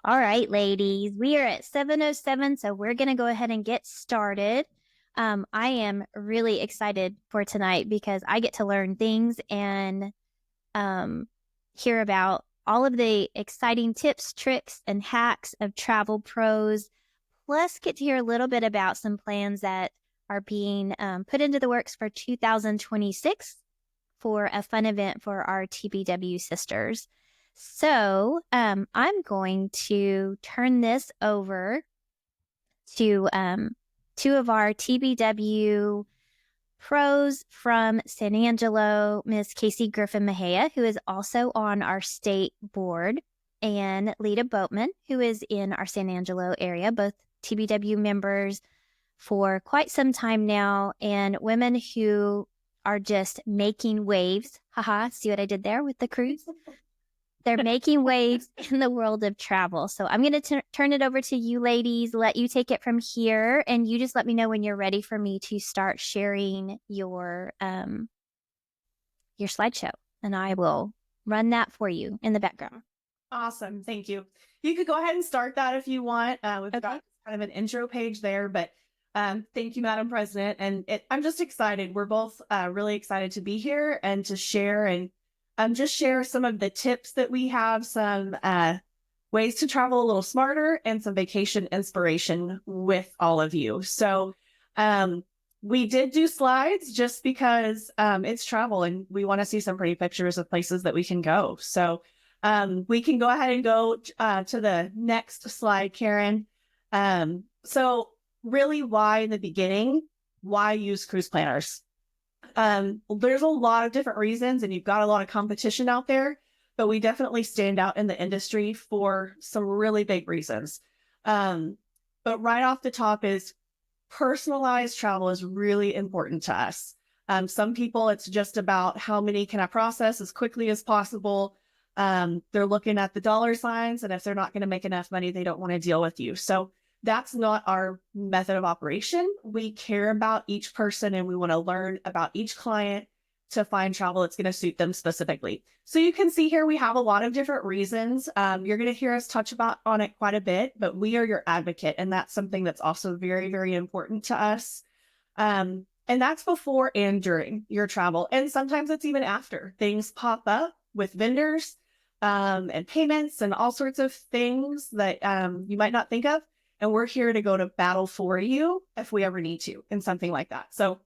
All right, ladies, we are at 7:07, so we're going to go ahead and get started. I am really excited for tonight because I get to learn things and um, hear about all of the exciting tips, tricks, and hacks of travel pros, plus get to hear a little bit about some plans that are being put into the works for 2026 for a fun event for our TBW sisters. So I'm going to turn this over to two of our TBW pros from San Angelo, Ms. Casey Griffin Mejia, who is also on our state board, and Lita Boatman, who is in our San Angelo area, both TBW members for quite some time now, and women who are just making waves. Haha, see what I did there with the cruise? They're making waves in the world of travel. So I'm going to turn it over to you ladies, let you take it from here, and you just let me know when you're ready for me to start sharing your slideshow, and I will run that for you in the background. Awesome. Thank you. You could go ahead and start that if you want. We've got kind of an intro page there, but thank you, Madam President. And I'm just excited. We're both really excited to be here and to share and just share some of the tips that we have, some ways to travel a little smarter and some vacation inspiration with all of you. So we did do slides just because it's travel and we want to see some pretty pictures of places that we can go. So we can go ahead and go to the next slide, Karen. So really why in the beginning, why use cruise planners? There's a lot of different reasons and you've got a lot of competition out there, but we definitely stand out in the industry for some really big reasons. But right off the top is personalized travel is really important to us. Some people, it's just about how many can I process as quickly as possible. They're looking at the dollar signs, and if they're not going to make enough money, they don't want to deal with you. So that's not our method of operation. We care about each person and we want to learn about each client to find travel that's going to suit them specifically. So you can see here, we have a lot of different reasons. You're going to hear us touch on it quite a bit, but we are your advocate. And that's something that's also very, very important to us. And that's before and during your travel. And sometimes it's even after things pop up with vendors and payments and all sorts of things that you might not think of. And we're here to go to battle for you if we ever need to in something like that. So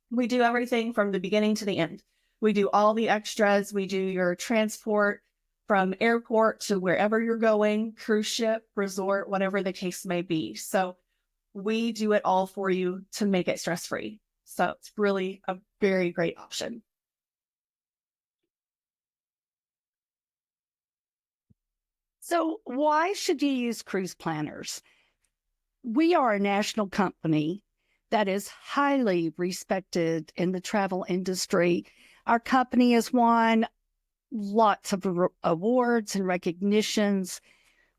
we do everything from the beginning to the end. We do all the extras. We do your transport from airport to wherever you're going, cruise ship, resort, whatever the case may be. So we do it all for you to make it stress-free. So it's really a very great option. So why should you use cruise planners? We are a national company that is highly respected in the travel industry. Our company has won lots of awards and recognitions.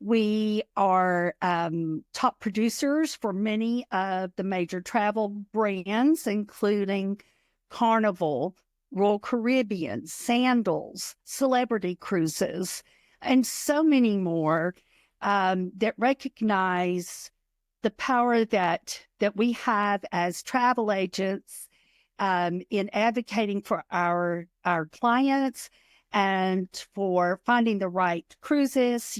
We are top producers for many of the major travel brands, including Carnival, Royal Caribbean, Sandals, Celebrity Cruises, and so many more that recognize the power that we have as travel agents in advocating for our clients and for finding the right cruises,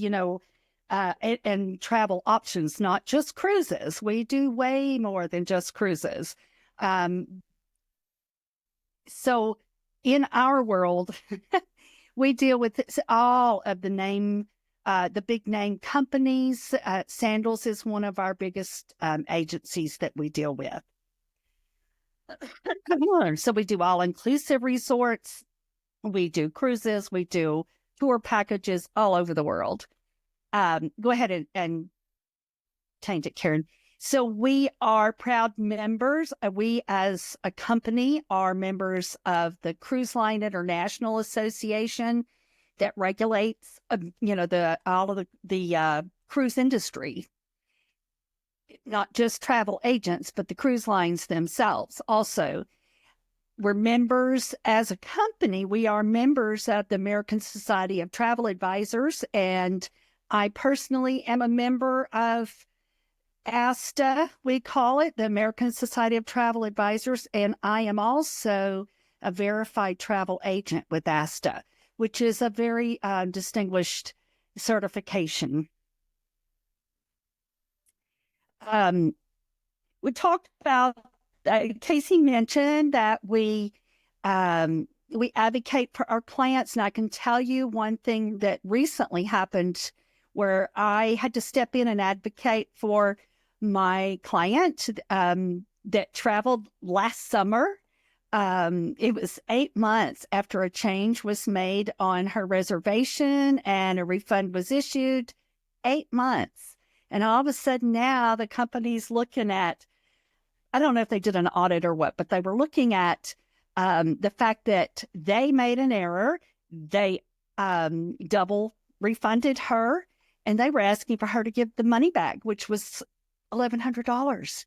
and travel options, not just cruises. We do way more than just cruises. So in our world, we deal with all of the big name companies. Sandals is one of our biggest agencies that we deal with. So we do all-inclusive resorts. We do cruises. We do tour packages all over the world. Go ahead and change it, Karen. So we are proud members. We as a company are members of the Cruise Line International Association that regulates, all of the cruise industry, not just travel agents, but the cruise lines themselves. Also, we're members as a company. We are members of the American Society of Travel Advisors and I personally am a member of ASTA, we call it, the American Society of Travel Advisors, and I am also a verified travel agent with ASTA, which is a very distinguished certification. We talked about, Casey mentioned that we advocate for our clients, and I can tell you one thing that recently happened where I had to step in and advocate for my client that traveled last summer. It was 8 months after a change was made on her reservation and a refund was issued. 8 months. And all of a sudden now the company's looking at, I don't know if they did an audit or what, but they were looking at the fact that they made an error. They double refunded her, and they were asking for her to give the money back, which was $1,100.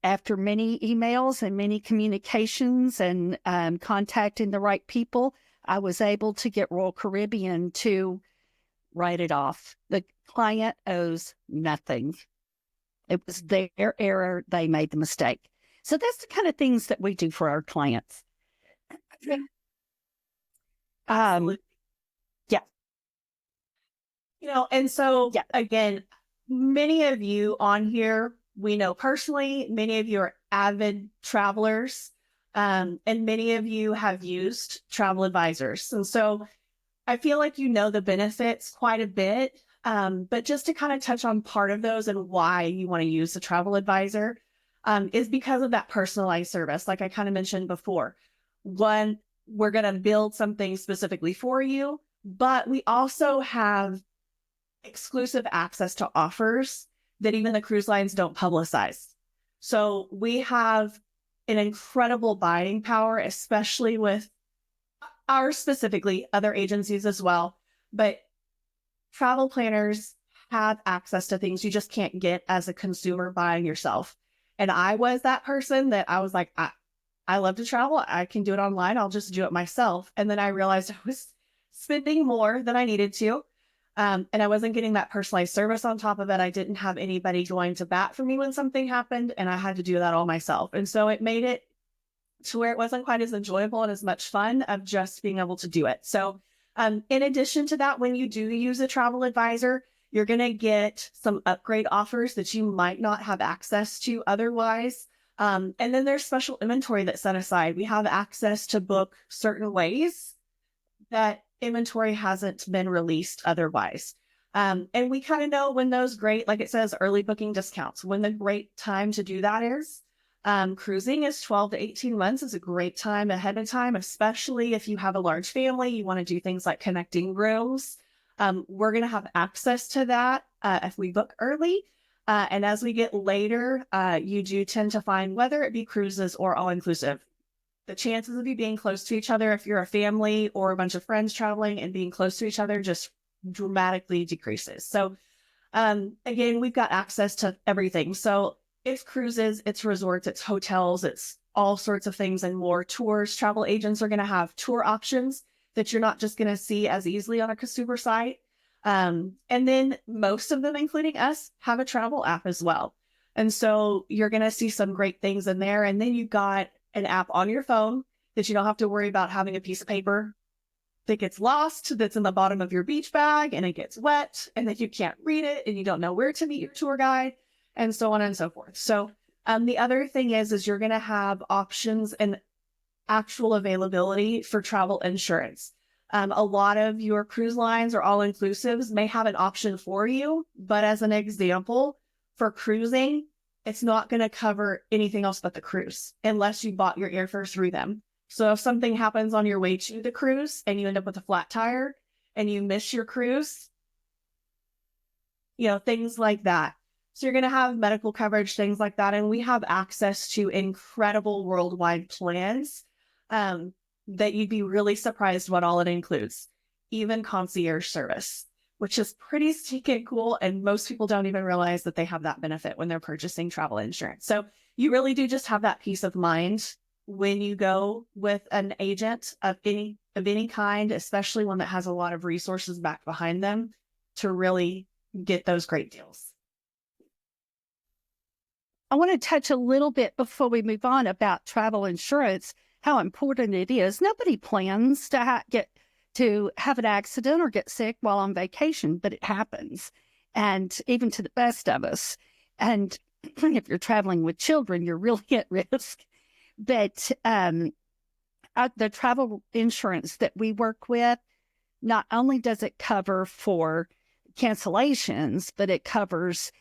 After many emails and many communications and contacting the right people, I was able to get Royal Caribbean to write it off. The client owes nothing. It was their error. They made the mistake. So that's the kind of things that we do for our clients. Yeah. And so, yeah. Again, many of you on here, we know personally, many of you are avid travelers, and many of you have used travel advisors. And so I feel like you know the benefits quite a bit, but just to kind of touch on part of those and why you want to use a travel advisor is because of that personalized service. Like I kind of mentioned before, one, we're going to build something specifically for you, but we also have exclusive access to offers that even the cruise lines don't publicize. So we have an incredible buying power, especially with ours specifically, other agencies as well. But travel planners have access to things you just can't get as a consumer buying yourself. And I was that person that I was like, I love to travel. I can do it online. I'll just do it myself. And then I realized I was spending more than I needed to. And I wasn't getting that personalized service on top of it. I didn't have anybody going to bat for me when something happened, and I had to do that all myself. And so it made it to where it wasn't quite as enjoyable and as much fun of just being able to do it. So in addition to that, when you do use a travel advisor, you're going to get some upgrade offers that you might not have access to otherwise. And then there's special inventory that's set aside. We have access to book certain ways that inventory hasn't been released otherwise. And we kind of know when those great, like it says, early booking discounts, when the great time to do that is. Cruising is 12 to 18 months is a great time ahead of time, especially if you have a large family, you want to do things like connecting rooms. We're going to have access to that if we book early. And as we get later, you do tend to find, whether it be cruises or all-inclusive, the chances of you being close to each other, if you're a family or a bunch of friends traveling and being close to each other, just dramatically decreases. So again, we've got access to everything. So it's cruises, it's resorts, it's hotels, it's all sorts of things and more. Tours, travel agents are going to have tour options that you're not just going to see as easily on a consumer site. And then most of them, including us, have a travel app as well. And so you're going to see some great things in there. And then you've got an app on your phone that you don't have to worry about having a piece of paper that gets lost, that's in the bottom of your beach bag and it gets wet and then you can't read it and you don't know where to meet your tour guide and so on and so forth. So the other thing is you're going to have options and actual availability for travel insurance. A lot of your cruise lines or all-inclusives may have an option for you, but as an example, for cruising, it's not going to cover anything else but the cruise unless you bought your airfare through them. So if something happens on your way to the cruise and you end up with a flat tire and you miss your cruise, things like that. So you're going to have medical coverage, things like that. And we have access to incredible worldwide plans that you'd be really surprised what all it includes. Even concierge service, which is pretty stinking cool. And most people don't even realize that they have that benefit when they're purchasing travel insurance. So you really do just have that peace of mind when you go with an agent of any of any kind, especially one that has a lot of resources back behind them to really get those great deals. I want to touch a little bit before we move on about travel insurance, how important it is. Nobody plans to have an accident or get sick while on vacation, but it happens. And even to the best of us. And if you're traveling with children, you're really at risk. But the travel insurance that we work with, not only does it cover for cancellations, but it covers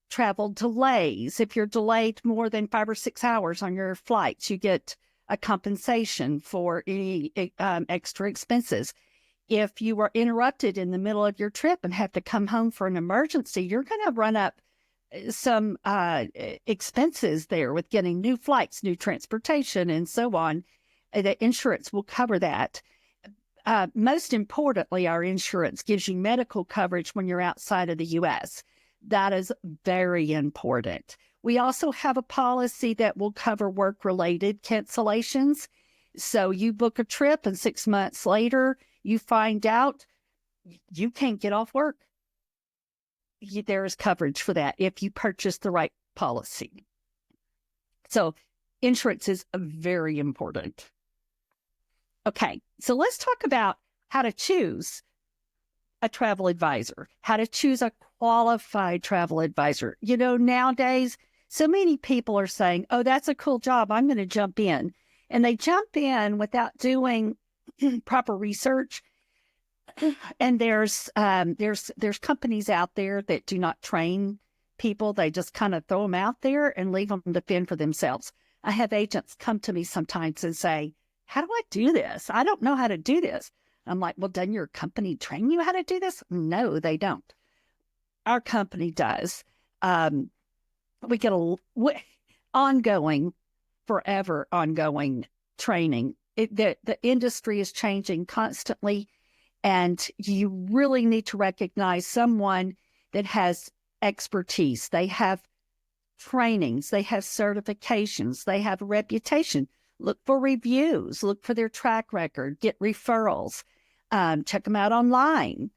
travel delays. If you're delayed more than 5 or 6 hours on your flights, you get a compensation for any extra expenses. If you are interrupted in the middle of your trip and have to come home for an emergency, you're going to run up some expenses there with getting new flights, new transportation, and so on. The insurance will cover that. Most importantly, our insurance gives you medical coverage when you're outside of the U.S. That is very important. We also have a policy that will cover work-related cancellations. So you book a trip and 6 months later, you find out you can't get off work. There is coverage for that if you purchase the right policy. So insurance is very important. Okay, so let's talk about how to choose a travel advisor, how to choose a qualified travel advisor. You know, nowadays, so many people are saying, oh, that's a cool job, I'm going to jump in. And they jump in without doing proper research. And there's companies out there that do not train people. They just kind of throw them out there and leave them to fend for themselves. I have agents come to me sometimes and say, how do I do this? I don't know how to do this. I'm like, well, doesn't your company train you how to do this? No, they don't. Our company does. We get forever ongoing training. The industry is changing constantly, and you really need to recognize someone that has expertise. They have trainings, they have certifications, they have a reputation. Look for reviews, look for their track record, get referrals, check them out online.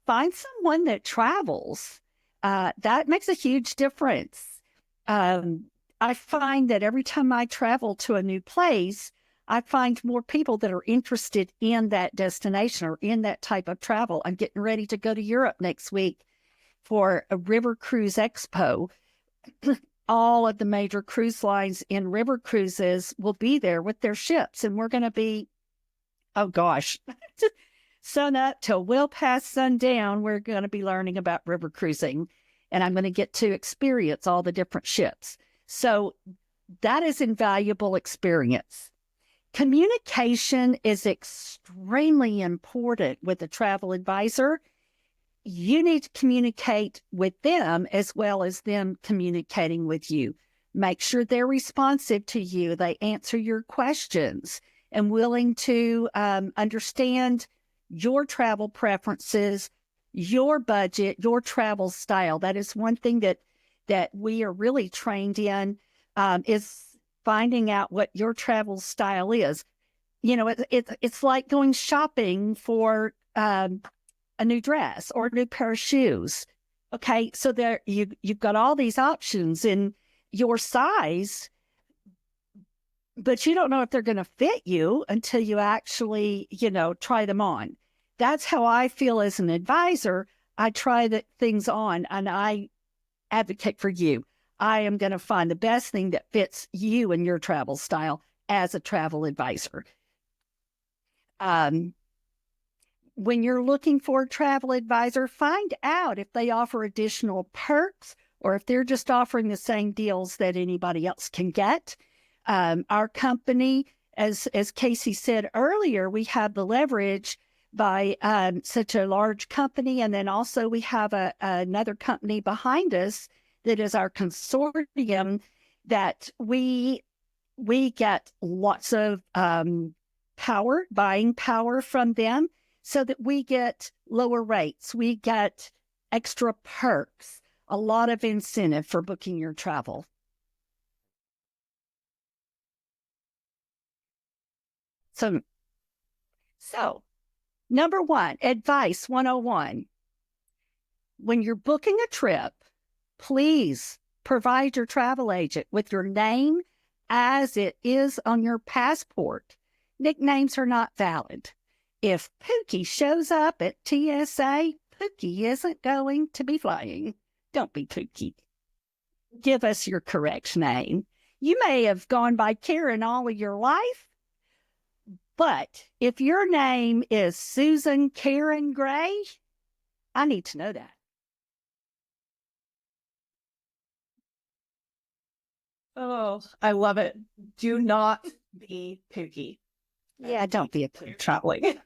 Find someone that travels. That makes a huge difference. I find that every time I travel to a new place, I find more people that are interested in that destination or in that type of travel. I'm getting ready to go to Europe next week for a River Cruise Expo. All of the major cruise lines in river cruises will be there with their ships. And we're going to be, oh gosh, sun up till well past sundown. We're going to be learning about river cruising. And I'm going to get to experience all the different ships. So that is invaluable experience. Communication is extremely important with a travel advisor. You need to communicate with them as well as them communicating with you. Make sure they're responsive to you. They answer your questions and willing to understand your travel preferences, your budget, your travel style. That is one thing that we are really trained in, is finding out what your travel style is. You know, it's like going shopping for a new dress or a new pair of shoes. Okay, so there you've got all these options in your size, but you don't know if they're going to fit you until you actually, try them on. That's how I feel as an advisor. I try the things on and I advocate for you. I am going to find the best thing that fits you and your travel style as a travel advisor. When you're looking for a travel advisor, find out if they offer additional perks or if they're just offering the same deals that anybody else can get. Our company, as Casey said earlier, we have the leverage by such a large company. And then also we have another company behind us that is our consortium that we get lots of buying power from them, so that we get lower rates, we get extra perks, a lot of incentive for booking your travel. So, number one, advice 101. When you're booking a trip, please provide your travel agent with your name as it is on your passport. Nicknames are not valid. If Pookie shows up at TSA, Pookie isn't going to be flying. Don't be Pookie. Give us your correct name. You may have gone by Karen all of your life, but if your name is Susan Karen Gray, I need to know that. Oh, I love it. Do not be Pookie. Yeah, don't be a Pookie. Traveling.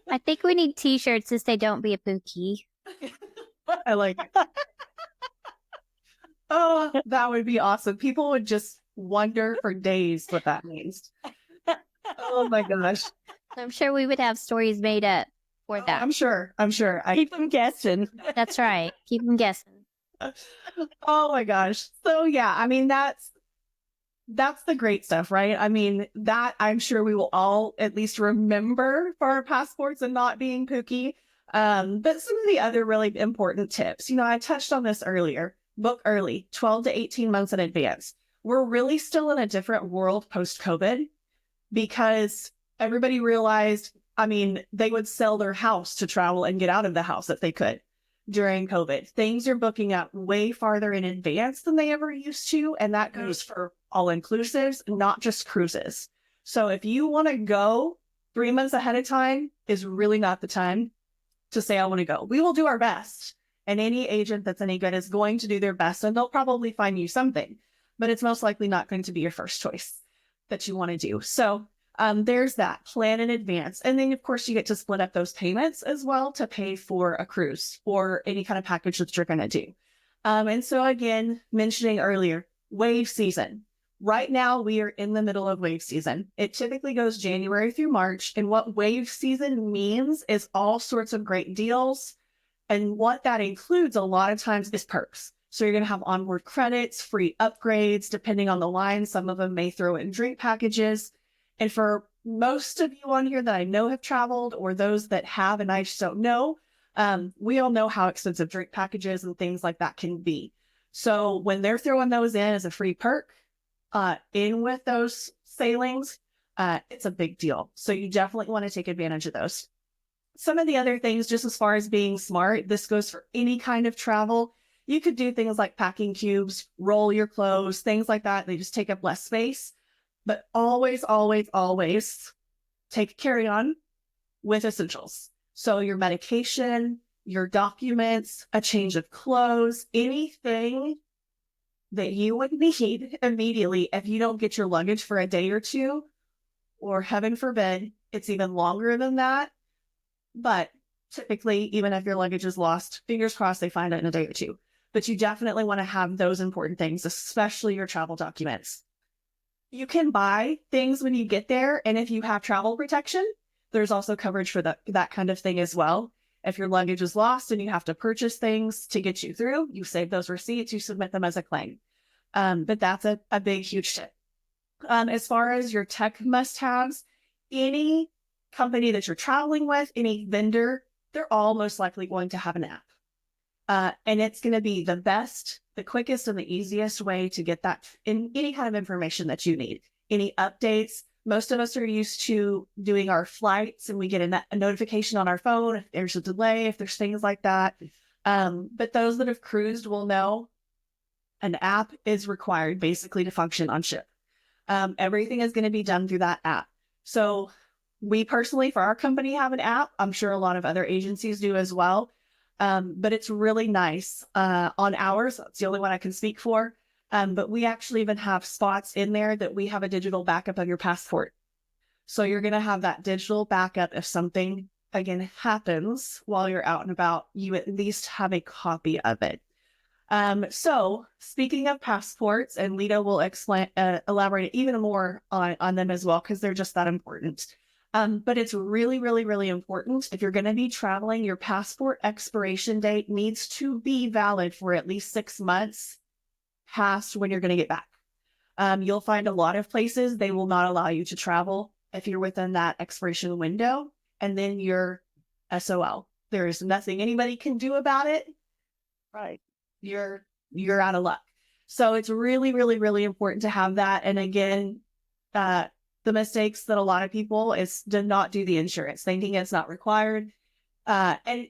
I think we need t-shirts to say don't be a pookie. I like it. Oh, that would be awesome. People would just wonder for days what that means. Oh my gosh. I'm sure we would have stories made up for that. I'm sure. Keep them guessing. That's right. Keep them guessing. Oh my gosh. So yeah, I mean, that's the great stuff, right? I mean, that I'm sure we will all at least remember for our passports and not being Pookie. But some of the other really important tips, I touched on this earlier. Book early, 12 to 18 months in advance. We're really still in a different world post-COVID because everybody realized, they would sell their house to travel and get out of the house if they could during COVID. Things are booking out way farther in advance than they ever used to. And that goes for all inclusives, not just cruises. So if you want to go 3 months ahead of time is really not the time to say, I want to go. We will do our best. And any agent that's any good is going to do their best, and they'll probably find you something, but it's most likely not going to be your first choice that you want to do. So there's that. Plan in advance. And then, of course, you get to split up those payments as well to pay for a cruise or any kind of package that you're going to do. And so, again, mentioning earlier, wave season. Right now, we are in the middle of wave season. It typically goes January through March. And what wave season means is all sorts of great deals. And what that includes a lot of times is perks. So you're going to have onboard credits, free upgrades, depending on the line. Some of them may throw in drink packages. And for most of you on here that I know have traveled, or those that have and I just don't know, we all know how expensive drink packages and things like that can be. So when they're throwing those in as a free perk, in with those sailings, it's a big deal. So you definitely want to take advantage of those. Some of the other things, just as far as being smart, this goes for any kind of travel. You could do things like packing cubes, roll your clothes, things like that. They just take up less space. But always, always, always take a carry-on with essentials. So your medication, your documents, a change of clothes, anything that you would need immediately if you don't get your luggage for a day or two, or heaven forbid, it's even longer than that. But typically, even if your luggage is lost, fingers crossed they find it in a day or two. But you definitely want to have those important things, especially your travel documents. You can buy things when you get there, and if you have travel protection, there's also coverage for that kind of thing as well. If your luggage is lost and you have to purchase things to get you through, you save those receipts, you submit them as a claim. But that's a big, huge tip. As far as your tech must-haves, any company that you're traveling with, any vendor, they're all most likely going to have an app. And it's going to be the best, the quickest, and the easiest way to get that in any kind of information that you need. Any updates. Most of us are used to doing our flights and we get a notification on our phone if there's a delay, if there's things like that. But those that have cruised will know an app is required basically to function on ship. Everything is going to be done through that app. So we personally, for our company, have an app. I'm sure a lot of other agencies do as well. But it's really nice. On ours, that's the only one I can speak for. But we actually even have spots in there that we have a digital backup of your passport. So you're going to have that digital backup if something, again, happens while you're out and about, you at least have a copy of it. So speaking of passports, and Lita will elaborate even more on them as well, because they're just that important. But it's really, really, really important. If you're going to be traveling, your passport expiration date needs to be valid for at least 6 months past when you're going to get back. You'll find a lot of places, they will not allow you to travel if you're within that expiration window. and then you're SOL. There is nothing anybody can do about it. Right. You're out of luck. So it's really, really, really important to have that. And again, the mistakes that a lot of people is to not do the insurance, thinking it's not required. And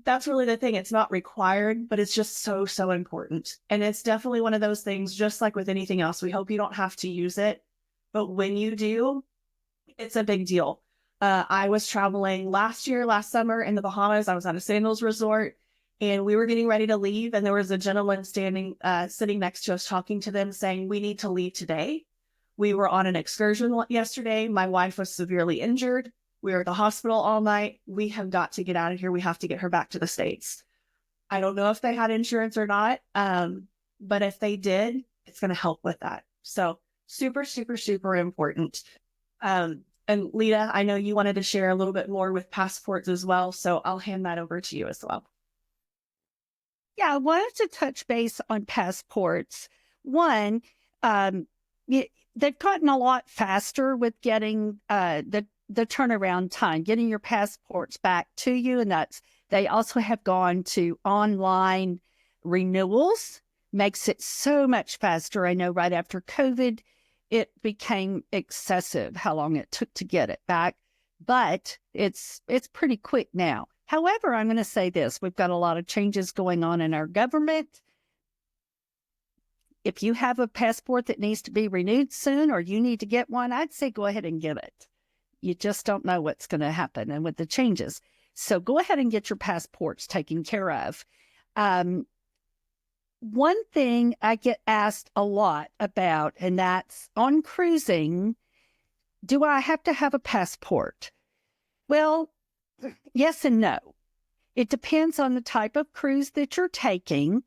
that's really the thing. It's not required, but it's just so, so important. And it's definitely one of those things, just like with anything else. We hope you don't have to use it, but when you do, it's a big deal. I was traveling last summer in the Bahamas. I was at a sandals resort and we were getting ready to leave. And there was a gentleman sitting next to us, talking to them, saying, we need to leave today. We were on an excursion yesterday. My wife was severely injured. We were at the hospital all night. We have got to get out of here. We have to get her back to the States. I don't know if they had insurance or not. But if they did, it's going to help with that. So super, super, super important. And Lita, I know you wanted to share a little bit more with passports as well. So I'll hand that over to you as well. Yeah, I wanted to touch base on passports. One, they've gotten a lot faster with getting the turnaround time, getting your passports back to you. And they also have gone to online renewals, makes it so much faster. I know right after COVID, it became excessive how long it took to get it back, but it's pretty quick now. However, I'm going to say this, we've got a lot of changes going on in our government. If you have a passport that needs to be renewed soon, or you need to get one, I'd say go ahead and get it. You just don't know what's going to happen and with the changes. So go ahead and get your passports taken care of. One thing I get asked a lot about, and that's on cruising, do I have to have a passport? Well, yes and no. It depends on the type of cruise that you're taking.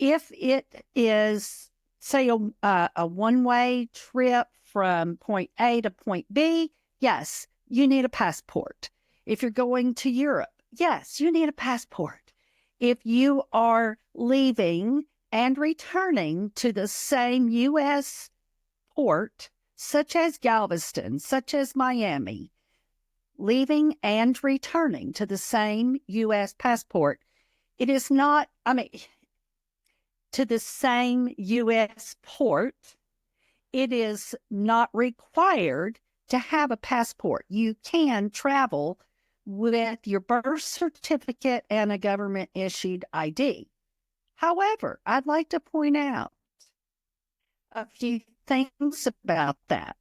If it is, say, a one-way trip from point A to point B, yes, you need a passport. If you're going to Europe, yes, you need a passport. If you are leaving and returning to the same U.S. port, such as Galveston, such as Miami, leaving and returning to the same U.S. passport, it is not, to the same U.S. port, it is not required to have a passport. You can travel with your birth certificate and a government-issued ID. However, I'd like to point out a few things about that.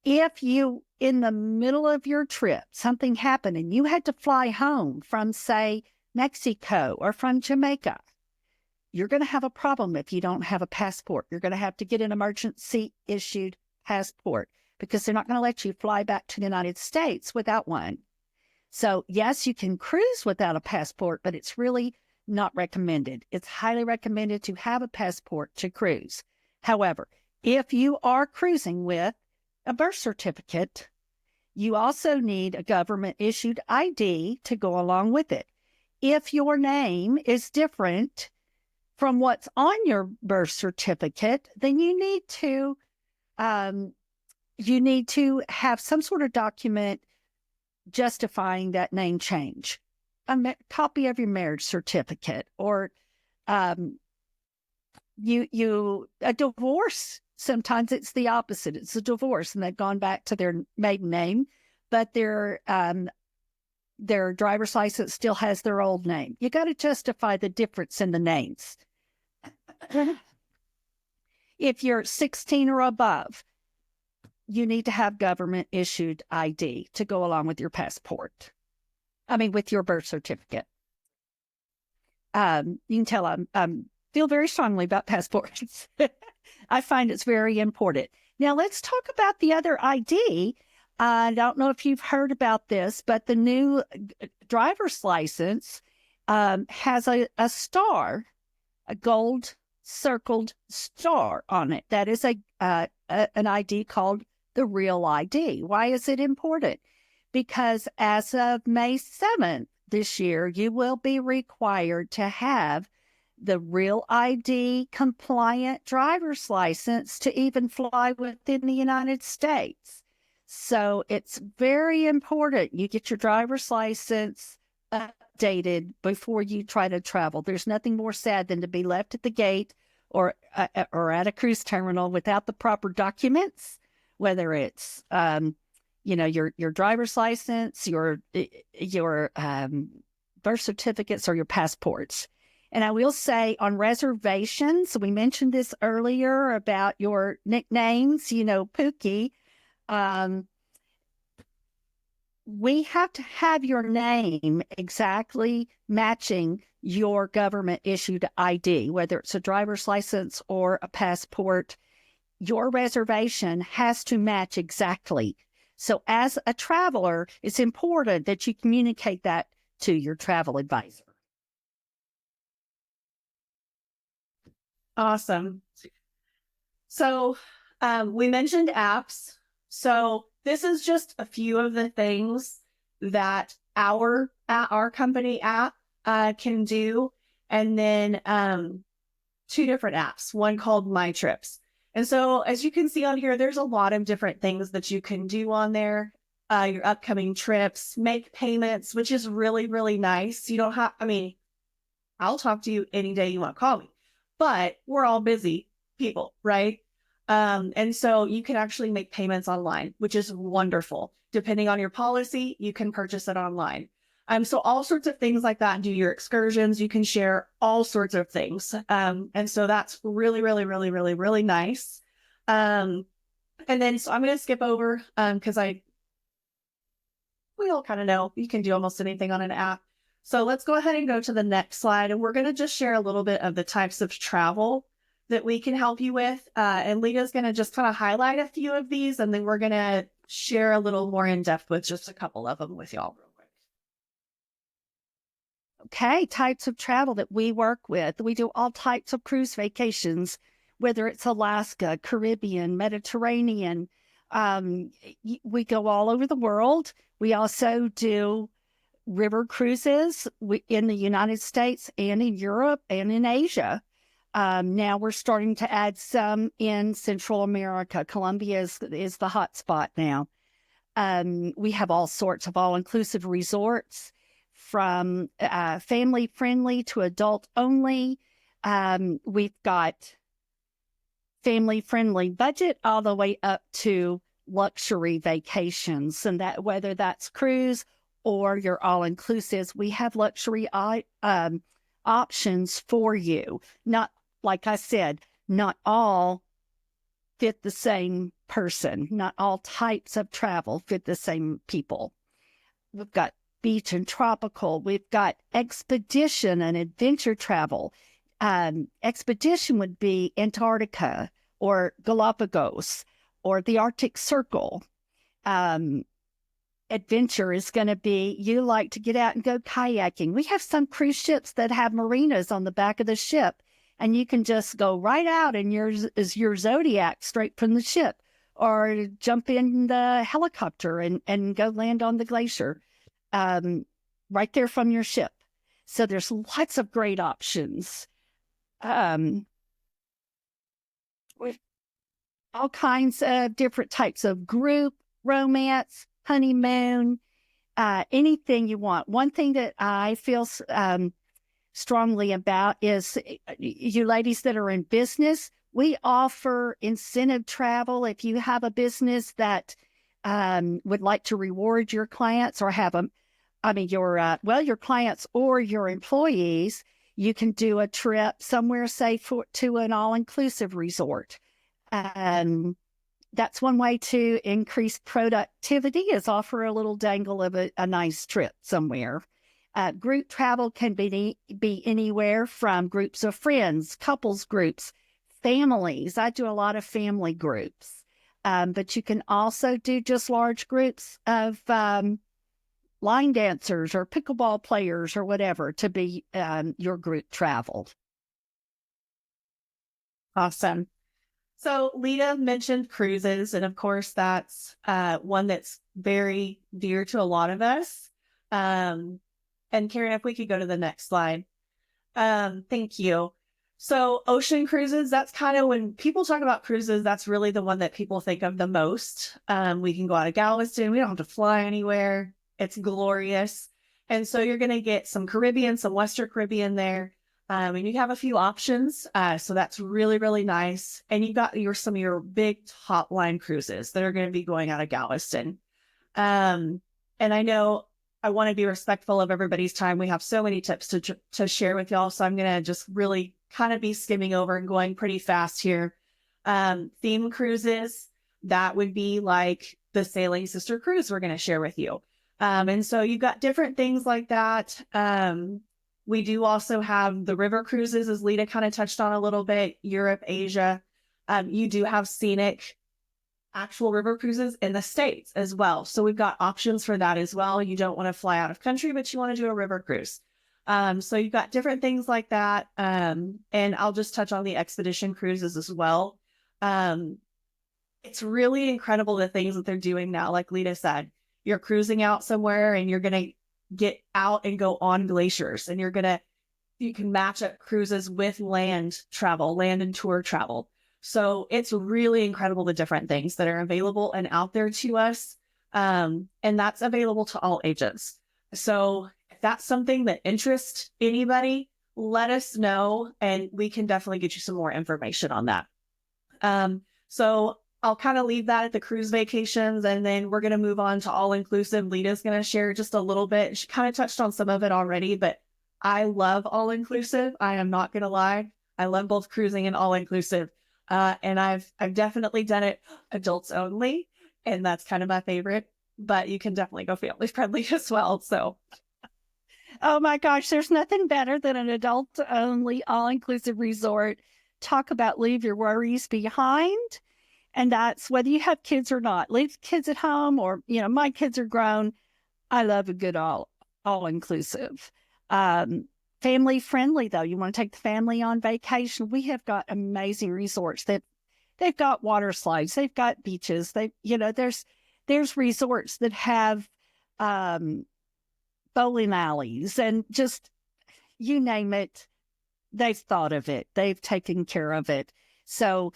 If you, in the middle of your trip, something happened and you had to fly home from, say, Mexico or from Jamaica, you're going to have a problem if you don't have a passport. You're going to have to get an emergency-issued passport because they're not going to let you fly back to the United States without one. So, yes, you can cruise without a passport, but it's really not recommended. It's highly recommended to have a passport to cruise. However, if you are cruising with a birth certificate, you also need a government-issued ID to go along with it. If your name is different from what's on your birth certificate, then you need to have some sort of document justifying that name change. A copy of your marriage certificate, or a divorce. Sometimes it's the opposite. It's a divorce and they've gone back to their maiden name, but their driver's license still has their old name. You got to justify the difference in the names. If you're 16 or above, you need to have government-issued ID to go along with your passport. With your birth certificate. You can tell I feel very strongly about passports. I find it's very important. Now, let's talk about the other ID. I don't know if you've heard about this, but the new driver's license has a star, a gold circled star on it. That is an ID called the Real ID. Why is it important? Because as of May 7th this year, you will be required to have the Real ID compliant driver's license to even fly within the United States. So it's very important you get your driver's license updated before you try to travel. There's nothing more sad than to be left at the gate or at a cruise terminal without the proper documents, whether it's your driver's license, your birth certificates, or your passports. And I will say on reservations, we mentioned this earlier about your nicknames, Pookie. We have to have your name exactly matching your government issued ID, whether it's a driver's license or a passport. Your reservation has to match exactly. So as a traveler, it's important that you communicate that to your travel advisor. Awesome. So we mentioned apps. So this is just a few of the things that our company app can do. And then 2 different apps, one called My Trips. And so as you can see on here, there's a lot of different things that you can do on there. Your upcoming trips, make payments, which is really, really nice. You don't have, I'll talk to you any day you want to call me, but we're all busy people, right? And so you can actually make payments online, which is wonderful. Depending on your policy, you can purchase it online. So all sorts of things like that. Do your excursions. You can share all sorts of things. And so that's really, really, really, really, really nice. And then, so I'm going to skip over, because we all kind of know you can do almost anything on an app. So let's go ahead and go to the next slide. And we're going to just share a little bit of the types of travel that we can help you with. And Lita's going to just kind of highlight a few of these, and then we're going to share a little more in depth with just a couple of them with y'all real quick. Okay, types of travel that we work with. We do all types of cruise vacations, whether it's Alaska, Caribbean, Mediterranean. We go all over the world. We also do river cruises in the United States and in Europe and in Asia. Now we're starting to add some in Central America. Colombia is the hot spot now. We have all sorts of all-inclusive resorts, from family-friendly to adult-only. We've got family-friendly budget all the way up to luxury vacations, and that whether that's cruise or your all-inclusives, we have luxury options for you. Not, like I said, not all fit the same person. Not all types of travel fit the same people. We've got beach and tropical. We've got expedition and adventure travel. Expedition would be Antarctica or Galapagos or the Arctic Circle. Adventure is going to be, you like to get out and go kayaking. We have some cruise ships that have marinas on the back of the ship, and you can just go right out and is your Zodiac straight from the ship, or jump in the helicopter and go land on the glacier right there from your ship. So there's lots of great options. With all kinds of different types of group, romance, honeymoon, anything you want. One thing that I feel strongly about is you ladies that are in business, we offer incentive travel. If you have a business that would like to reward your clients or have your clients or your employees, you can do a trip somewhere, say, to an all-inclusive resort. That's one way to increase productivity, is offer a little dangle of a nice trip somewhere. Group travel can be anywhere from groups of friends, couples groups, families. I do a lot of family groups, but you can also do just large groups of line dancers or pickleball players or whatever to be your group travel. Awesome. So Lita mentioned cruises, and of course that's one that's very dear to a lot of us. And Karen, if we could go to the next slide. Thank you. So ocean cruises, that's kind of when people talk about cruises, that's really the one that people think of the most. We can go out of Galveston. We don't have to fly anywhere. It's glorious. And so you're going to get some Caribbean, some Western Caribbean there. And you have a few options. So that's really, really nice. And you've got some of your big top line cruises that are going to be going out of Galveston. And I know I want to be respectful of everybody's time. We have so many tips to share with y'all. So I'm going to just really kind of be skimming over and going pretty fast here. Theme cruises, that would be like the Sailing Sister Cruise we're going to share with you. And so you've got different things like that. We do also have the river cruises, as Lita kind of touched on a little bit, Europe, Asia. You do have scenic actual river cruises in the States as well. So we've got options for that as well. You don't want to fly out of country, but you want to do a river cruise. So you've got different things like that. And I'll just touch on the expedition cruises as well. It's really incredible the things that they're doing now. Like Lita said, you're cruising out somewhere and you're going to get out and go on glaciers, and you can match up cruises with land travel, land and tour travel. So it's really incredible the different things that are available and out there to us. And that's available to all agents. So if that's something that interests anybody, let us know and we can definitely get you some more information on that. So I'll kind of leave that at the cruise vacations, and then we're going to move on to all-inclusive. Lita's going to share just a little bit. She kind of touched on some of it already, but I love all-inclusive. I am not going to lie. I love both cruising and all-inclusive. And I've definitely done it adults only, and that's kind of my favorite, but you can definitely go family friendly as well. So, oh my gosh, there's nothing better than an adult only all-inclusive resort. Talk about leave your worries behind. And that's whether you have kids or not. Leave kids at home, or, my kids are grown. I love a good all-inclusive. Family friendly, though. You want to take the family on vacation. We have got amazing resorts that they've got water slides, they've got beaches. There's resorts that have bowling alleys, and just you name it, they've thought of it. They've taken care of it. So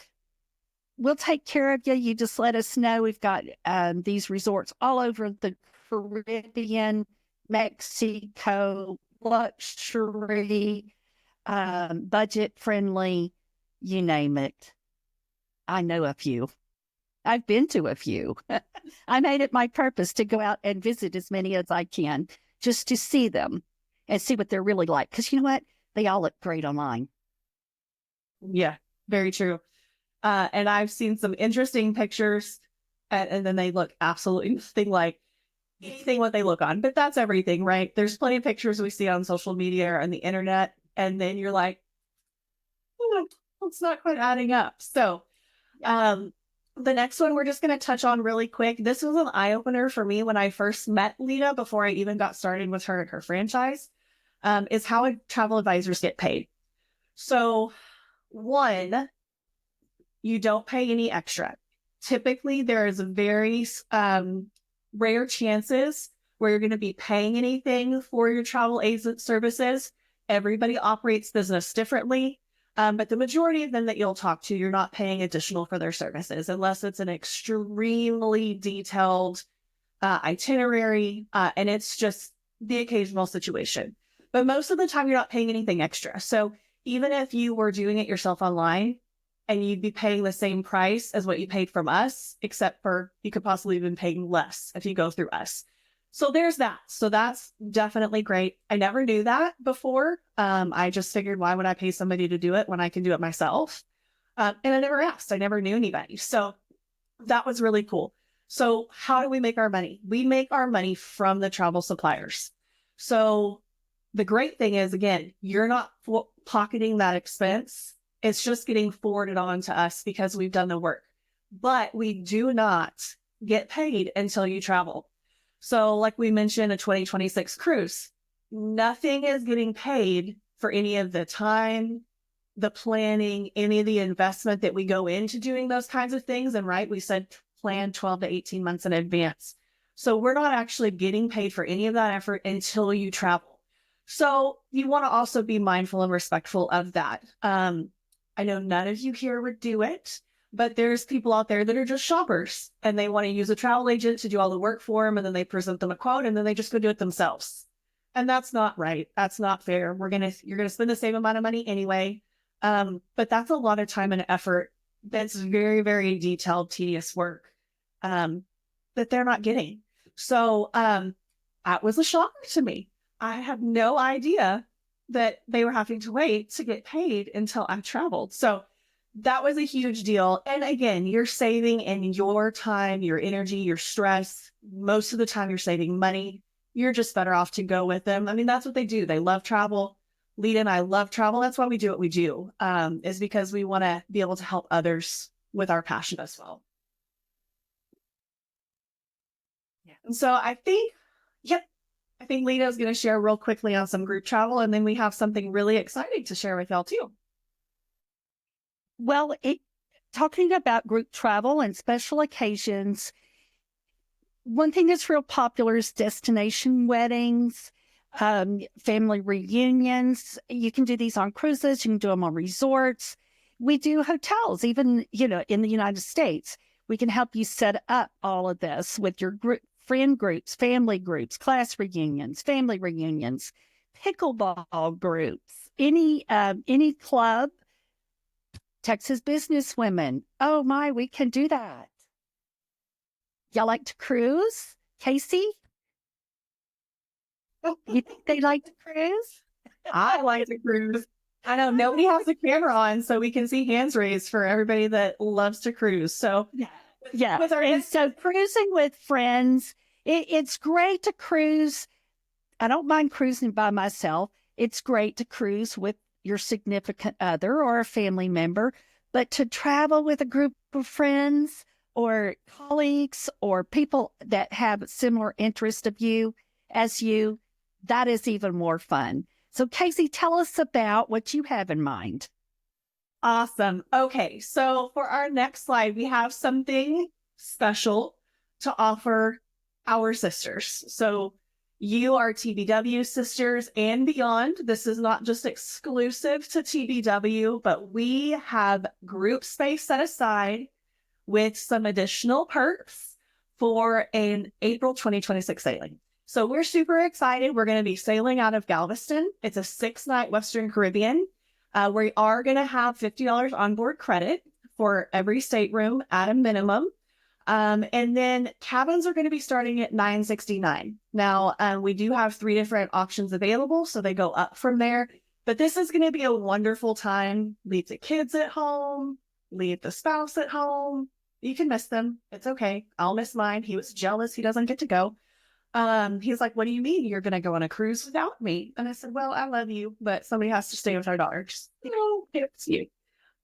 we'll take care of you. You just let us know. We've got these resorts all over the Caribbean, Mexico, luxury, budget friendly, you name it. I know a few. I've been to a few. I made it my purpose to go out and visit as many as I can, just to see them and see what they're really like. Because you know what? They all look great online. Yeah, very true. And I've seen some interesting pictures, and then they look absolutely nothing like anything what they look on. But that's everything, right? There's plenty of pictures we see on social media or on the internet, and then you're like, oh, it's not quite adding up. So the next one we're just going to touch on really quick. This was an eye-opener for me when I first met Lita, before I even got started with her and her franchise, is how travel advisors get paid. So one, you don't pay any extra. Typically, there is very rare chances where you're going to be paying anything for your travel agent services. Everybody operates business differently. But the majority of them that you'll talk to, you're not paying additional for their services unless it's an extremely detailed itinerary, and it's just the occasional situation. But most of the time, you're not paying anything extra. So even if you were doing it yourself online, and you'd be paying the same price as what you paid from us, except for you could possibly even pay less if you go through us. So there's that. So that's definitely great. I never knew that before. I just figured, why would I pay somebody to do it when I can do it myself? And I never asked. I never knew anybody. So that was really cool. So how do we make our money? We make our money from the travel suppliers. So the great thing is, again, you're not pocketing that expense. It's just getting forwarded on to us because we've done the work. But we do not get paid until you travel. So like we mentioned, a 2026 cruise, nothing is getting paid for any of the time, the planning, any of the investment that we go into doing those kinds of things. And right, we said plan 12 to 18 months in advance. So we're not actually getting paid for any of that effort until you travel. So you want to also be mindful and respectful of that. I know none of you here would do it, but there's people out there that are just shoppers and they want to use a travel agent to do all the work for them. And then they present them a quote and then they just go do it themselves. And that's not right. That's not fair. You're going to spend the same amount of money anyway. But that's a lot of time and effort. That's very, very detailed, tedious work, that they're not getting. So, that was a shocker to me. I had no idea that they were having to wait to get paid until I traveled. So that was a huge deal. And again, you're saving in your time, your energy, your stress. Most of the time you're saving money. You're just better off to go with them. I mean, that's what they do. They love travel. Lita and I love travel. That's why we do what we do, is because we want to be able to help others with our passion as well. Yeah. And so I think Lita is going to share real quickly on some group travel, and then we have something really exciting to share with y'all too. Well, talking about group travel and special occasions, one thing that's real popular is destination weddings, family reunions. You can do these on cruises. You can do them on resorts. We do hotels, even, in the United States. We can help you set up all of this with your friend groups, family groups, class reunions, family reunions, pickleball groups, any club, Texas business women. Oh my, we can do that. Y'all like to cruise? Casey? You think they like to cruise? I like to cruise. I know nobody has a camera on, so we can see hands raised for everybody that loves to cruise. So yeah. And so cruising with friends, it's great to cruise. I don't mind cruising by myself. It's great to cruise with your significant other or a family member, but to travel with a group of friends or colleagues or people that have similar interest as you, that is even more fun. So Casey, tell us about what you have in mind. Awesome. Okay, so for our next slide, we have something special to offer our sisters. So you are TBW sisters and beyond. This is not just exclusive to TBW, but we have group space set aside with some additional perks for an April 2026 sailing. So we're super excited. We're going to be sailing out of Galveston. It's a 6-night Western Caribbean. We are going to have $50 onboard credit for every stateroom at a minimum. And then cabins are going to be starting at $969. Now, we do have 3 different options available, so they go up from there. But this is going to be a wonderful time. Leave the kids at home, leave the spouse at home. You can miss them. It's okay. I'll miss mine. He was jealous he doesn't get to go. He's like, what do you mean you're going to go on a cruise without me? And I said, well, I love you, but somebody has to stay with our daughter. Just, it's you.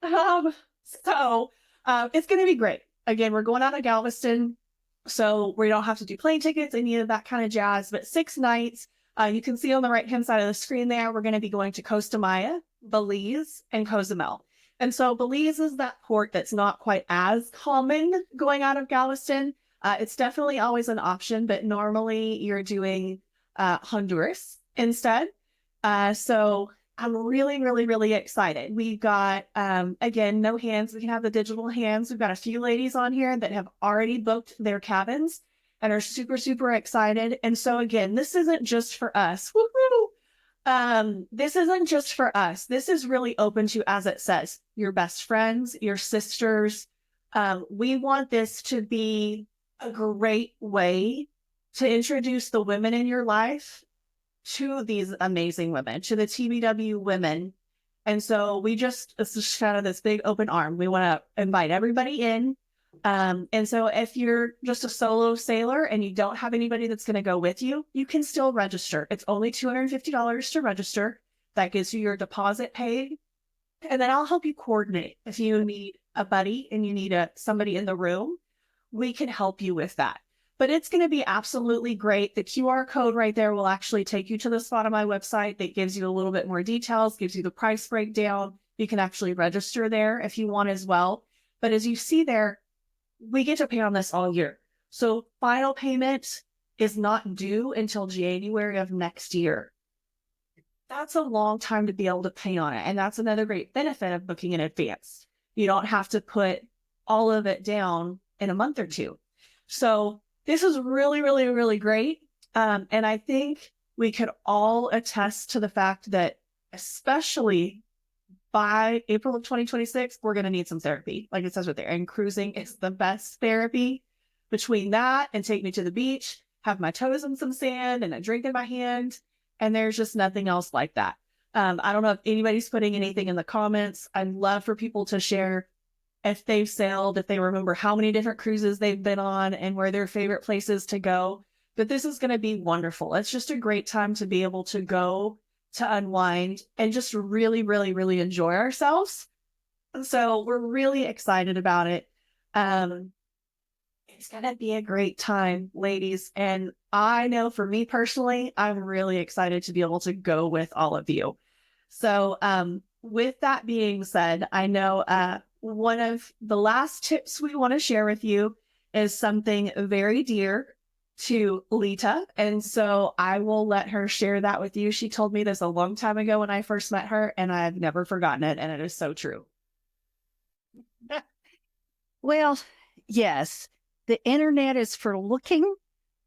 So it's going to be great. Again, we're going out of Galveston, so we don't have to do plane tickets, any of that kind of jazz, but 6 nights. You can see on the right-hand side of the screen there, we're going to be going to Costa Maya, Belize, and Cozumel. And so Belize is that port that's not quite as common going out of Galveston. It's definitely always an option, but normally you're doing Honduras instead. So I'm really, really, really excited. We've got, again, no hands. We can have the digital hands. We've got a few ladies on here that have already booked their cabins and are super, super excited. And so again, this isn't just for us. Woo-hoo! This isn't just for us. This is really open to, as it says, your best friends, your sisters. We want this to be a great way to introduce the women in your life to these amazing women, to the TBW women. And so it's just kind of this big open arm. We want to invite everybody in. And so if you're just a solo sailor and you don't have anybody that's going to go with you, you can still register. It's only $250 to register. That gives you your deposit paid. And then I'll help you coordinate. If you need a buddy and you need somebody in the room, we can help you with that. But it's going to be absolutely great. The QR code right there will actually take you to the spot on my website that gives you a little bit more details, gives you the price breakdown. You can actually register there if you want as well. But as you see there, we get to pay on this all year. So final payment is not due until January of next year. that's a long time to be able to pay on it. And that's another great benefit of booking in advance. You don't have to put all of it down in a month or two. So this is really, really, really great. And I think we could all attest to the fact that, especially by April of 2026, we're going to need some therapy. Like it says right there. And cruising is the best therapy. Between that and take me to the beach, have my toes in some sand and a drink in my hand. And there's just nothing else like that. I don't know if anybody's putting anything in the comments. I'd love for people to share if they've sailed, if they remember how many different cruises they've been on and where their favorite places to go. But this is going to be wonderful. It's just a great time to be able to go to unwind and just really, really, really enjoy ourselves. And so we're really excited about it. It's going to be a great time, ladies. And I know for me personally, I'm really excited to be able to go with all of you. So with that being said, I know one of the last tips we want to share with you is something very dear to Lita. And so I will let her share that with you. She told me this a long time ago when I first met her, and I've never forgotten it. And it is so true. Well, yes, the internet is for looking.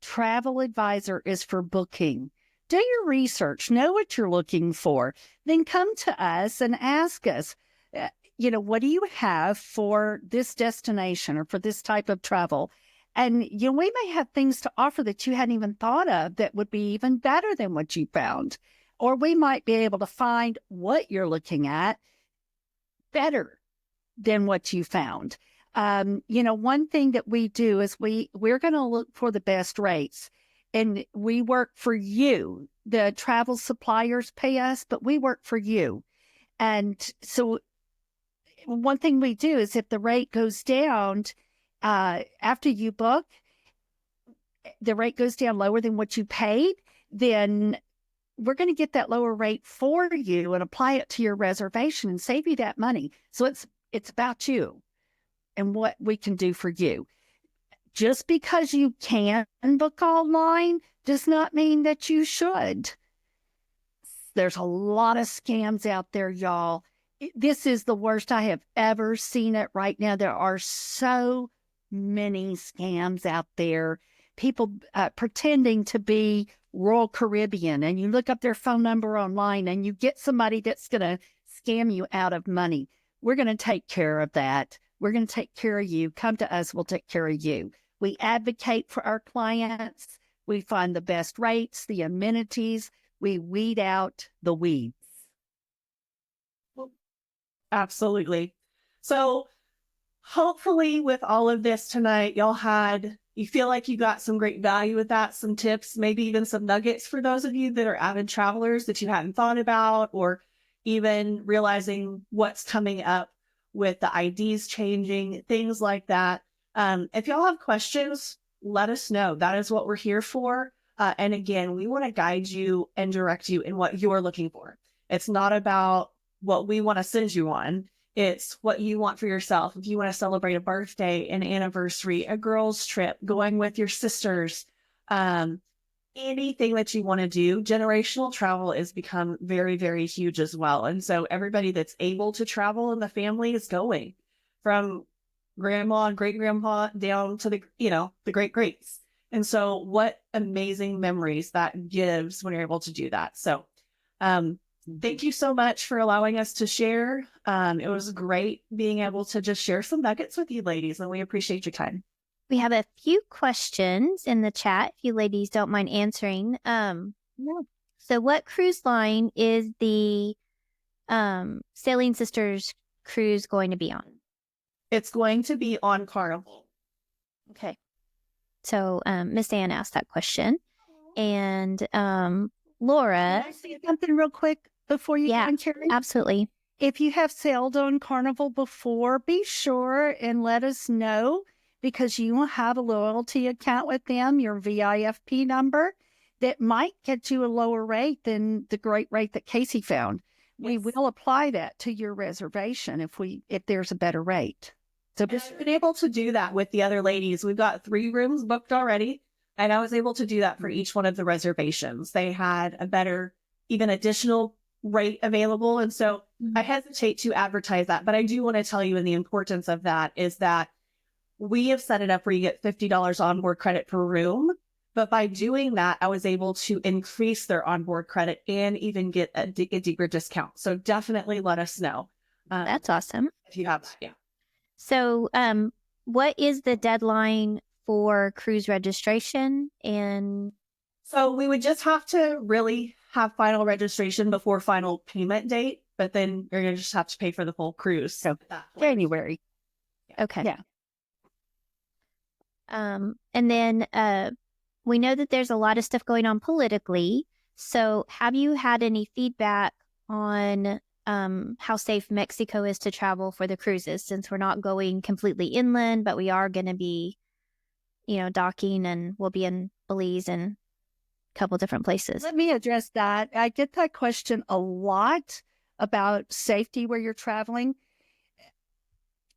Travel Advisor is for booking. Do your research, know what you're looking for, then come to us and ask us, what do you have for this destination or for this type of travel? And, we may have things to offer that you hadn't even thought of that would be even better than what you found. Or we might be able to find what you're looking at better than what you found. One thing that we do is we're going to look for the best rates, and we work for you. The travel suppliers pay us, but we work for you. And so one thing we do is if the rate goes down, after you book, the rate goes down lower than what you paid, then we're going to get that lower rate for you and apply it to your reservation and save you that money. So it's about you and what we can do for you. Just because you can book online does not mean that you should. There's a lot of scams out there, y'all. This is the worst I have ever seen it right now. There are so many scams out there. People pretending to be Royal Caribbean, and you look up their phone number online and you get somebody that's going to scam you out of money. We're going to take care of that. We're going to take care of you. Come to us. We'll take care of you. We advocate for our clients. We find the best rates, the amenities. We weed out the weeds. Absolutely. So hopefully with all of this tonight, you feel like you got some great value with that, some tips, maybe even some nuggets for those of you that are avid travelers that you hadn't thought about, or even realizing what's coming up with the IDs changing, things like that. If y'all have questions, let us know. That is what we're here for. And again, we want to guide you and direct you in what you're looking for. It's not about what we want to send you on. It's what you want for yourself. If you want to celebrate a birthday, an anniversary, a girls' trip, going with your sisters, anything that you want to do, generational travel has become very, very huge as well. And so everybody that's able to travel in the family is going, from grandma and great grandpa down to the great greats. And so what amazing memories that gives when you're able to do that. So, thank you so much for allowing us to share. It was great being able to just share some nuggets with you ladies, and we appreciate your time. We have a few questions in the chat, if you ladies don't mind answering. So what cruise line is the Sailing Sisters cruise going to be on? It's going to be on Carnival. Okay. So Miss Ann asked that question. And Laura. Can I say something real quick before you Yeah, go on, Carrie? absolutely. If you have sailed on Carnival before, be sure and let us know, because you will have a loyalty account with them, your VIFP number, that might get you a lower rate than the great rate that Casey found. Yes. We will apply that to your reservation if there's a better rate. So I've been able to do that with the other ladies. We've got 3 rooms booked already, and I was able to do that for each one of the reservations. They had a better even additional rate available. And so I hesitate to advertise that, but I do want to tell you, and the importance of that is that we have set it up where you get $50 onboard credit per room. But by doing that, I was able to increase their onboard credit and even get a deeper discount. So definitely let us know. That's awesome. If you have that, yeah. So, what is the deadline for cruise registration? And so we would just have to really have final registration before final payment date, but then you're going to just have to pay for the full cruise. So January. Okay. Yeah. And then we know that there's a lot of stuff going on politically. So have you had any feedback on how safe Mexico is to travel for the cruises, since we're not going completely inland, but we are going to be, docking, and we'll be in Belize and a couple different places? Let me address that. I get that question a lot about safety where you're traveling.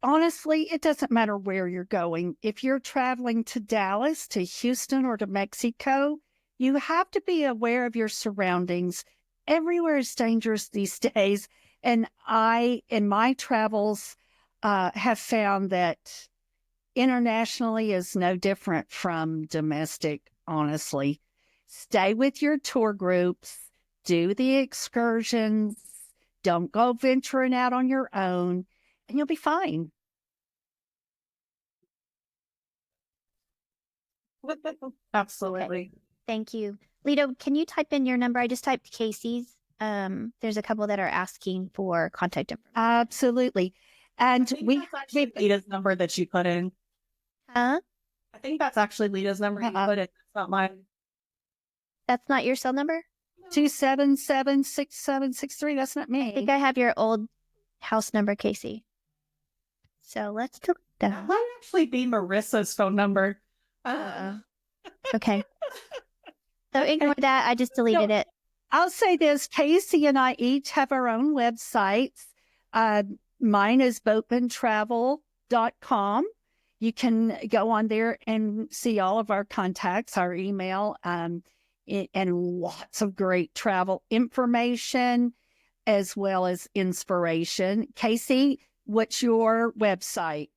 Honestly, it doesn't matter where you're going. If you're traveling to Dallas, to Houston, or to Mexico, you have to be aware of your surroundings. Everywhere is dangerous these days. And I, in my travels, have found that internationally is no different from domestic, honestly. Stay with your tour groups, do the excursions, don't go venturing out on your own, and you'll be fine. Absolutely. Thank you. Lido, can you type in your number? I just typed Casey's. There's a couple that are asking for contact information. Absolutely. And that's actually Lita's number that you put in. Huh? I think that's actually Lita's number you put in. It's not mine. That's not your cell number? 277-6763. That's not me. I think I have your old house number, Casey. So let's delete that. That might actually be Marissa's phone number. Okay. So ignore that. I just deleted it. I'll say this. Casey and I each have our own websites. Mine is boatmantravel.com. You can go on there and see all of our contacts, our email, and lots of great travel information as well as inspiration. Casey, what's your website?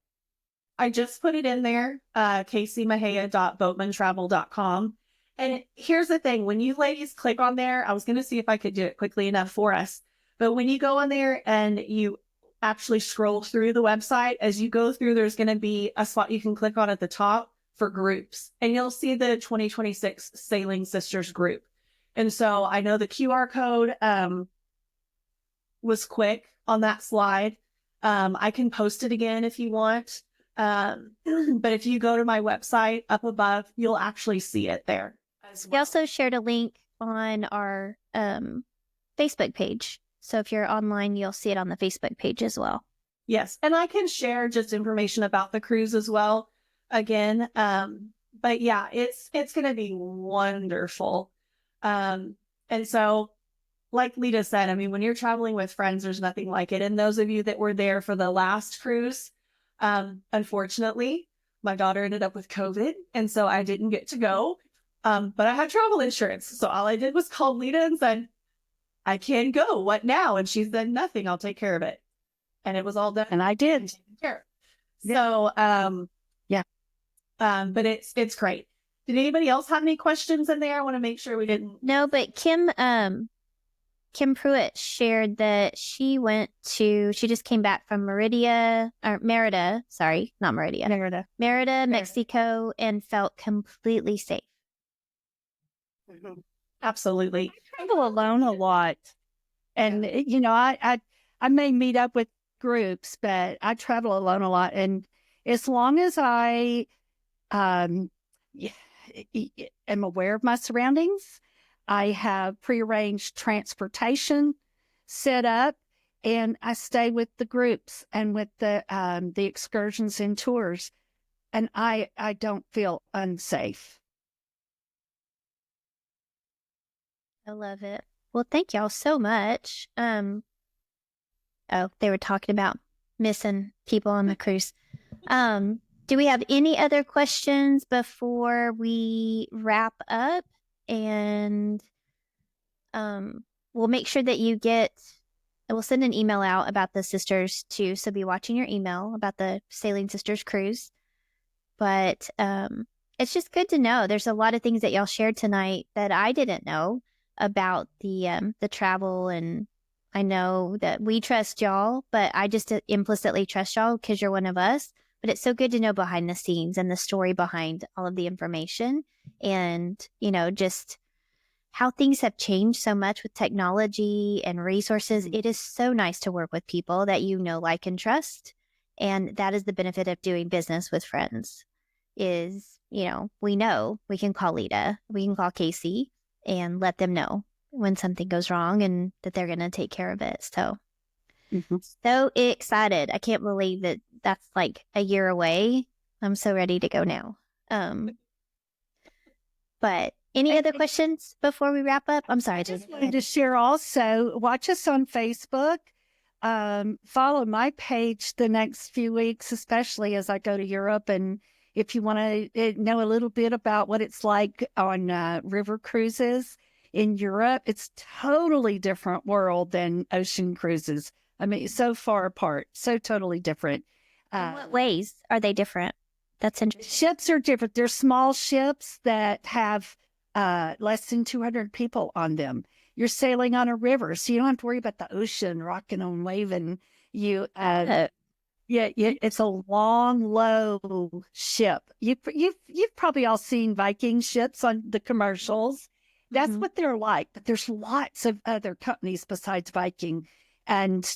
I just put it in there, caseymahia.boatmantravel.com. And here's the thing. When you ladies click on there, I was going to see if I could do it quickly enough for us. But when you go on there and you actually scroll through the website, as you go through, there's going to be a spot you can click on at the top for groups. And you'll see the 2026 Sailing Sisters group. And so I know the QR code was quick on that slide. I can post it again if you want. But if you go to my website up above, you'll actually see it there as well. We also shared a link on our Facebook page. So if you're online, you'll see it on the Facebook page as well. Yes. And I can share just information about the cruise as well again. But yeah, it's going to be wonderful. And so like Lita said, I mean, when you're traveling with friends, there's nothing like it. And those of you that were there for the last cruise, unfortunately, my daughter ended up with COVID, and so I didn't get to go. But I had travel insurance. So all I did was call Lita and said, I can't go. What now? And she said, nothing. I'll take care of it. And it was all done. And I did. Taken care of. So, yeah. But it's great. Did anybody else have any questions in there? I want to make sure we didn't. No, but Kim Pruitt shared that she just came back from Merida, Mexico, and felt completely safe. Mm-hmm. Absolutely. I travel alone a lot. And, I may meet up with groups, but I travel alone a lot. And as long as I am aware of my surroundings, I have prearranged transportation set up, and I stay with the groups and with the excursions and tours, and I don't feel unsafe. I love it. Well, thank y'all so much. They were talking about missing people on the cruise. Do we have any other questions before we wrap up? And we'll make sure that we'll send an email out about the sisters too. So be watching your email about the Sailing Sisters cruise. But it's just good to know. There's a lot of things that y'all shared tonight that I didn't know about the travel, and I know that we trust y'all, but I just implicitly trust y'all because you're one of us. But it's so good to know behind the scenes and the story behind all of the information, and just how things have changed so much with technology and resources. It is so nice to work with people that like, and trust. And that is the benefit of doing business with friends is, we know we can call Lita, we can call Casey and let them know when something goes wrong and that they're going to take care of it. So, so excited. I can't believe that that's like a year away. I'm so ready to go now. But any other questions before we wrap up? I'm sorry. I just wanted to share also, watch us on Facebook. Follow my page the next few weeks, especially as I go to Europe. And if you want to know a little bit about what it's like on river cruises in Europe, it's totally different world than ocean cruises. I mean, so far apart, so totally different. In what ways are they different? That's interesting. Ships are different. They're small ships that have less than 200 people on them. You're sailing on a river, so you don't have to worry about the ocean rocking and waving. It's a long, low ship. You've probably all seen Viking ships on the commercials. That's what they're like. But there's lots of other companies besides Viking, and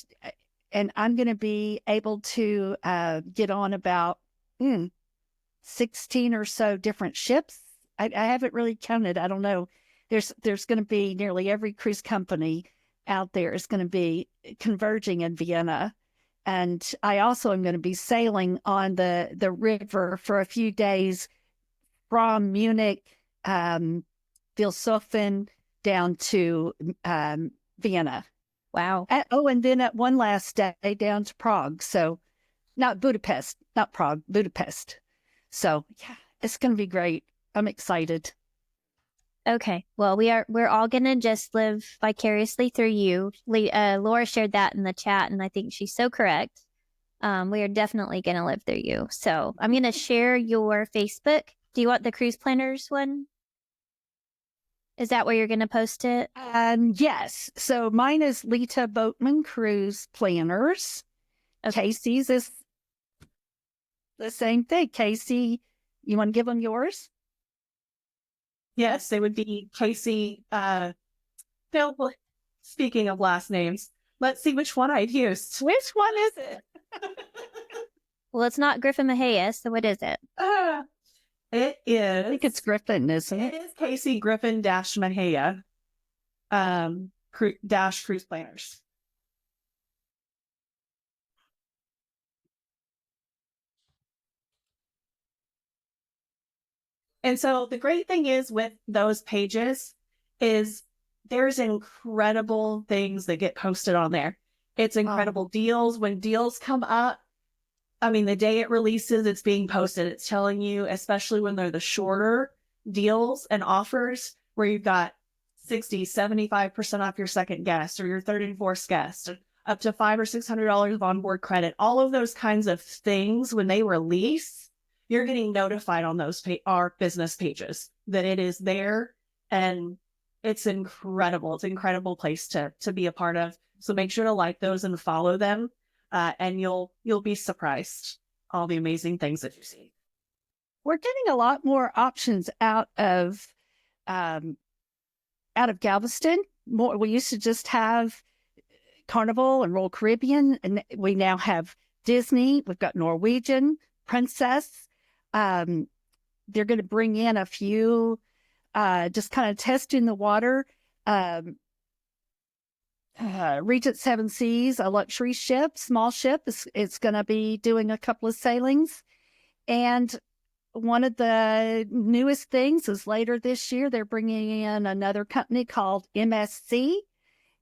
I'm going to be able to get on about 16 or so different ships. I haven't really counted. I don't know. There's going to be nearly every cruise company out there is going to be converging in Vienna. And I also am going to be sailing on the river for a few days from Munich, Vilshofen down to Vienna. Wow. And then at one last day down to Prague. So not Budapest, not Prague, Budapest. So yeah, it's going to be great. I'm excited. Okay. Well, we're all going to just live vicariously through you. Laura shared that in the chat, and I think she's so correct. We are definitely going to live through you. So I'm going to share your Facebook. Do you want the cruise planners one? Is that where you're going to post it? Yes. So mine is Lita Boatman Cruise Planners. Okay. Casey's is the same thing. Casey, you want to give them yours? Yes, they would be Casey. Speaking of last names, let's see which one I'd used. Which one is it? Well, it's not Griffin Mahias, so what is it? It is. I think it's Griffin, isn't it? It is Casey Griffin Mahia Cruise Planners. And so the great thing is with those pages is there's incredible things that get posted on there. It's incredible deals. When deals come up, I mean, the day it releases, it's being posted. It's telling you, especially when they're the shorter deals and offers where you've got 60, 75% off your second guest or your third and fourth guest, up to $500 or $600 of onboard credit. All of those kinds of things, when they release, you're getting notified on those our business pages that it is there, and it's incredible. It's an incredible place to be a part of. So make sure to like those and follow them, and you'll be surprised all the amazing things that you see. We're getting a lot more options out of Galveston. More, we used to just have Carnival and Royal Caribbean, and we now have Disney. We've got Norwegian, Princess. They're going to bring in a few, just kind of testing the water. Regent Seven Seas, a luxury ship, small ship, it's going to be doing a couple of sailings. And one of the newest things is later this year, they're bringing in another company called MSC.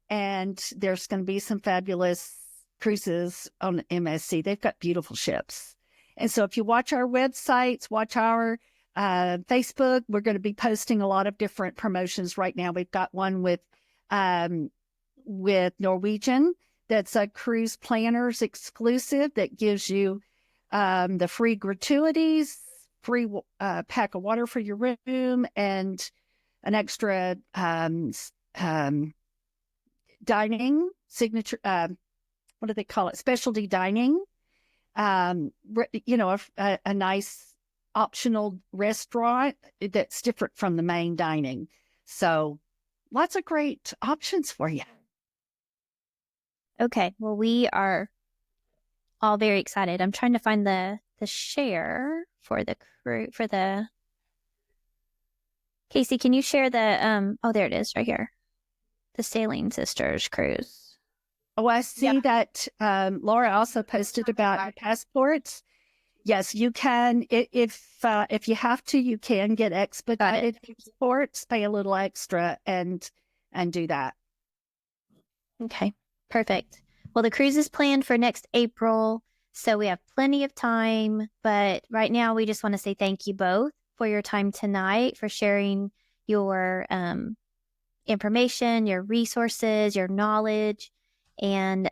And there's going to be some fabulous cruises on MSC. They've got beautiful ships. And so if you watch our websites, watch our Facebook, we're going to be posting a lot of different promotions right now. We've got one with with Norwegian. That's a cruise planners exclusive that gives you the free gratuities, free pack of water for your room, and an extra dining signature. What do they call it? Specialty dining. A nice optional restaurant that's different from the main dining. So lots of great options for you. Okay, well, we are all very excited. I'm trying to find the share for the crew for the Casey, can you share the oh, there it is right here. The Sailing Sisters cruise. Oh, I see that Laura also posted about the passports. Yes, you can. If you have to, you can get expedited passports, pay a little extra, and do that. Okay, perfect. Well, the cruise is planned for next April, so we have plenty of time. But right now, we just want to say thank you both for your time tonight, for sharing your information, your resources, your knowledge, and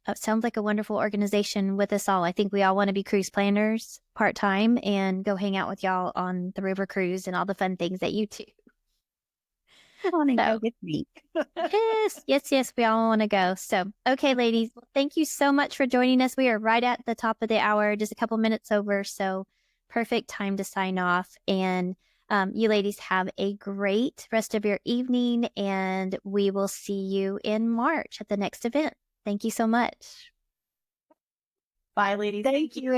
it sounds like a wonderful organization with us all. I think we all want to be cruise planners part-time and go hang out with y'all on the river cruise and all the fun things that you do. I want to go with me. Yes, we all want to go. So, okay, ladies, thank you so much for joining us. We are right at the top of the hour, just a couple minutes over. So, perfect time to sign off. And you ladies have a great rest of your evening, and we will see you in March at the next event. Thank you so much. Bye, ladies. Thank you.